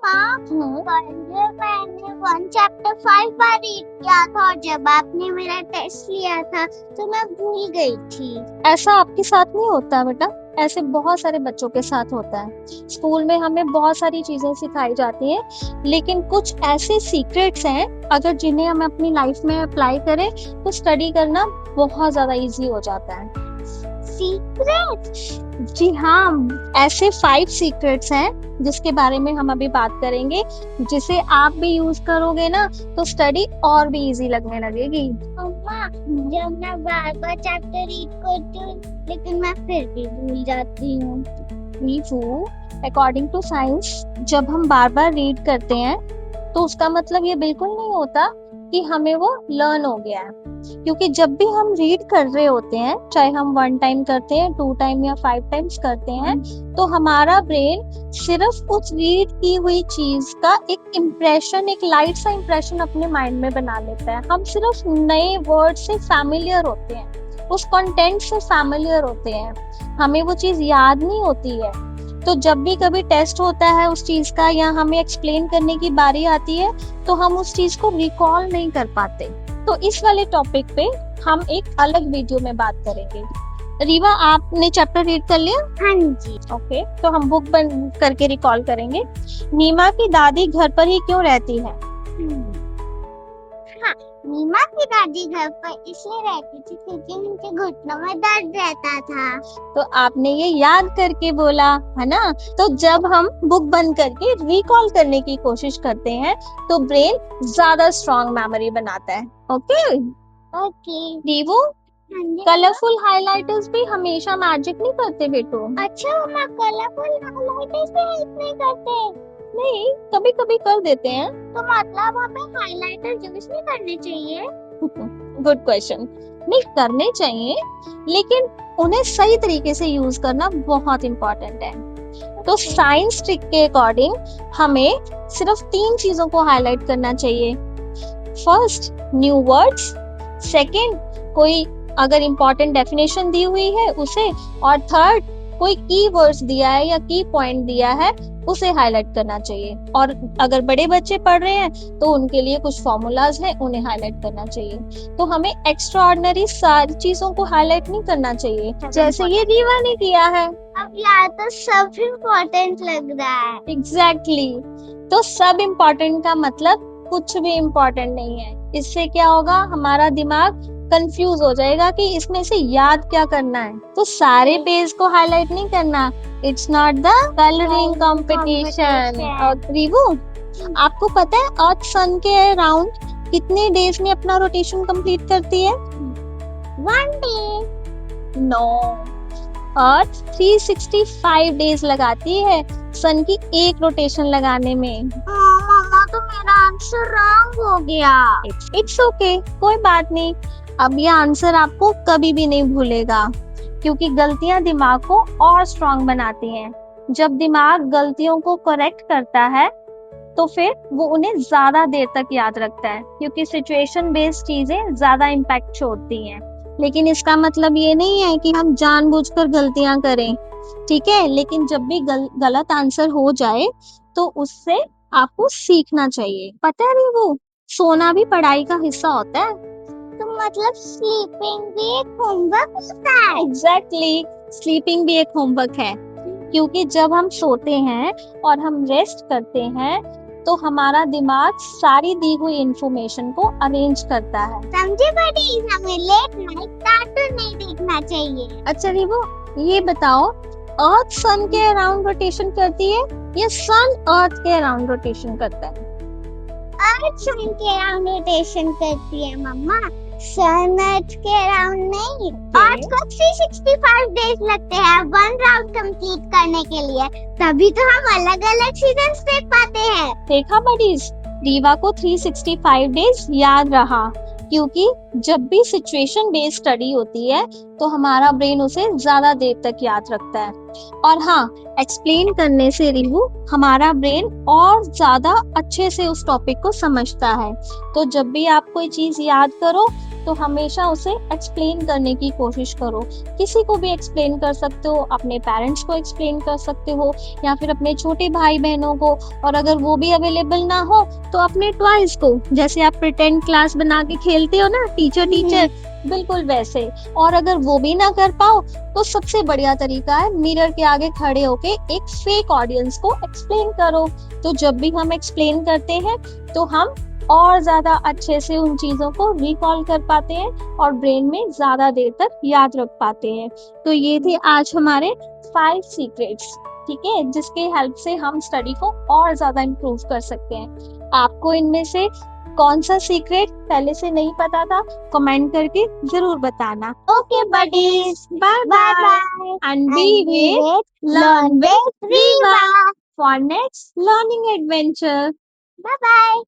हाँ, कल मैंने 1 चैप्टर 5 बार रीड किया था और जब आपने मेरा टेस्ट लिया था तो मैं भूल गई थी। ऐसा आपके साथ नहीं होता बेटा, ऐसे बहुत सारे बच्चों के साथ होता है। स्कूल में हमें बहुत सारी चीजें सिखाई जाती हैं, लेकिन कुछ ऐसे सीक्रेट्स हैं अगर जिन्हें हम अपनी लाइफ में अप्लाई करें तो स्टडी करना बहुत ज्यादा इजी हो जाता है। सीक्रेट? जी हाँ, ऐसे 5 सीक्रेट्स हैं जिसके बारे में हम अभी बात करेंगे, जिसे आप भी यूज करोगे ना तो स्टडी और भी इजी लगने लगेगी। मम्मा, जब मैं बार बार चैप्टर रीड करती हूँ लेकिन मैं फिर भी भूल जाती हूँ। अकॉर्डिंग टू साइंस, जब हम बार बार रीड करते हैं तो उसका मतलब ये बिल्कुल नहीं होता कि हमें वो लर्न हो गया है, क्योंकि जब भी हम रीड कर रहे होते हैं, चाहे हम 1 टाइम करते हैं, 2 टाइम या 5 टाइम्स करते हैं, तो हमारा ब्रेन सिर्फ उस रीड की हुई चीज का एक इम्प्रेशन, एक लाइट सा इम्प्रेशन अपने माइंड में बना लेता है। हम सिर्फ नए वर्ड से फैमिलियर होते हैं, उस कंटेंट से फैमिलियर होते हैं, हमें वो चीज याद नहीं होती है। तो जब भी कभी टेस्ट होता है उस चीज का या हमें एक्सप्लेन करने की बारी आती है तो हम उस चीज को रिकॉल नहीं कर पाते। तो इस वाले टॉपिक पे हम एक अलग वीडियो में बात करेंगे। रीवा, आपने चैप्टर रीड कर लिया? हाँ जी। ओके, तो हम बुक बंद करके रिकॉल करेंगे। नीमा की दादी घर पर ही क्यों रहती है? हाँ, नीमा की दादी घर पर इसलिए रहती थी क्योंकि उनके घुटनों में दर्द रहता था। तो आपने ये याद करके बोला है ना। तो जब हम बुक बंद करके रिकॉल करने की कोशिश करते हैं तो ब्रेन ज्यादा स्ट्रॉन्ग मेमोरी बनाता है। Okay okay. Divu, colourful highlighters भी हमेशा मैजिक नहीं करते बेटो। अच्छा मम्मा, कलरफुल हाइलाइटर्स भी हेल्प नहीं करते? नहीं, कभी कभी कर देते हैं। तो मतलब हमें हाइलाइटर यूज नहीं करने चाहिए? Good question. नहीं करने चाहिए, लेकिन उन्हें सही तरीके से यूज करना बहुत इम्पोर्टेंट है। तो साइंस ट्रिक के अकॉर्डिंग हमें सिर्फ 3 चीजों को हाईलाइट करना चाहिए। First, new words. सेकंड, कोई अगर इम्पोर्टेंट डेफिनेशन दी हुई है उसे। और थर्ड, कोई की वर्ड्स दिया है या की पॉइंट दिया है उसे हाईलाइट करना चाहिए। और अगर बड़े बच्चे पढ़ रहे हैं तो उनके लिए कुछ फॉर्मूलाज हैं, उन्हें हाईलाइट करना चाहिए। तो हमें एक्स्ट्रा ऑर्डिनरी सारी चीजों को हाईलाइट नहीं करना चाहिए, जैसे ये रीवा ने किया है। अब यार तो सब इम्पोर्टेंट लग रहा है। एग्जैक्टली। तो सब इम्पोर्टेंट का मतलब कुछ भी इम्पोर्टेंट नहीं है। इससे क्या होगा, हमारा दिमाग कंफ्यूज हो जाएगा कि इसमें से याद क्या करना है। तो सारे पेज को हाईलाइट नहीं करना। It's not the colouring competition. और रिवू, आपको पता है अर्थ सन के अराउंड कितने डेज में अपना रोटेशन कंप्लीट करती है? 1 डे। नो, अर्थ 365 डेज लगाती है सन की एक रोटेशन लगाने में। मम्मा, तो मेरा आंसर रॉन्ग हो गया। इट्स ओके, कोई बात नहीं। अब ये आंसर आपको कभी भी नहीं भूलेगा, क्योंकि गलतियां दिमाग को और स्ट्रांग बनाती हैं। जब दिमाग गलतियों को करेक्ट करता है तो फिर वो उन्हें ज्यादा देर तक याद रखता है, क्योंकि सिचुएशन बेस्ड चीजें ज्यादा इम्पैक्ट छोड़ती हैं। लेकिन इसका मतलब ये नहीं है कि हम जानबूझकर गलतियां करें, ठीक है। लेकिन जब भी गलत आंसर हो जाए तो उससे आपको सीखना चाहिए। पता है वो, सोना भी पढ़ाई का हिस्सा होता है। तो मतलब स्लीपिंग भी एक होमवर्क होता है? एग्जैक्टली, स्लीपिंग भी एक होमवर्क है, क्योंकि जब हम सोते हैं और हम रेस्ट करते हैं तो हमारा दिमाग सारी दी हुई इंफॉर्मेशन को अरेंज करता है। समझे बड़ी, हमें लेट नाइट कार्टून नहीं देखना चाहिए। अच्छा रिवो, ये बताओ, अर्थ सन के अराउंड रोटेशन करती है या सन अर्थ के अराउंड रोटेशन करता है? अर्थ सन के अराउंड रोटेशन करती है मम्मा, सन अर्थ के अराउंड नहीं। अर्थ को 365 डेज लगते हैं 1 राउंड कंप्लीट करने के लिए, तभी तो हम अलग अलग सीजन्स देख पाते हैं। देखा बडीज, रीवा को 365 डेज याद रहा, क्योंकि जब भी सिचुएशन बेस्ड स्टडी होती है तो हमारा ब्रेन उसे ज्यादा देर तक याद रखता है। और हाँ, एक्सप्लेन करने से रिवू हमारा ब्रेन और ज्यादा अच्छे से उस टॉपिक को समझता है। तो जब भी आप कोई चीज याद करो तो हमेशा उसे एक्सप्लेन करने की कोशिश करो। किसी को भी एक्सप्लेन कर सकते हो, अपने पेरेंट्स को एक्सप्लेन कर सकते हो या फिर अपने छोटे भाई बहनों को, और अगर वो भी अवेलेबल ना हो तो अपने टॉयज को, जैसे आप प्रिटेंड क्लास बना के खेलते हो ना टीचर टीचर, बिल्कुल वैसे। और अगर वो भी ना कर पाओ तो सबसे बढ़िया तरीका है मिरर के आगे खड़े होके एक फेक ऑडियंस को एक्सप्लेन करो। तो जब भी हम एक्सप्लेन करते हैं तो हम और ज्यादा अच्छे से उन चीजों को रिकॉल कर पाते हैं और ब्रेन में ज्यादा देर तक याद रख पाते हैं। तो ये थे आज हमारे 5 सीक्रेट्स, ठीक है, जिसके हेल्प से हम स्टडी को और ज्यादा इम्प्रूव कर सकते हैं। आपको इनमें से कौन सा सीक्रेट पहले से नहीं पता था, कमेंट करके जरूर बताना। Okay, buddies. Bye Bye bye bye. And And be we with will learn learn with with Riva Riva. for next learning adventure. Bye bye.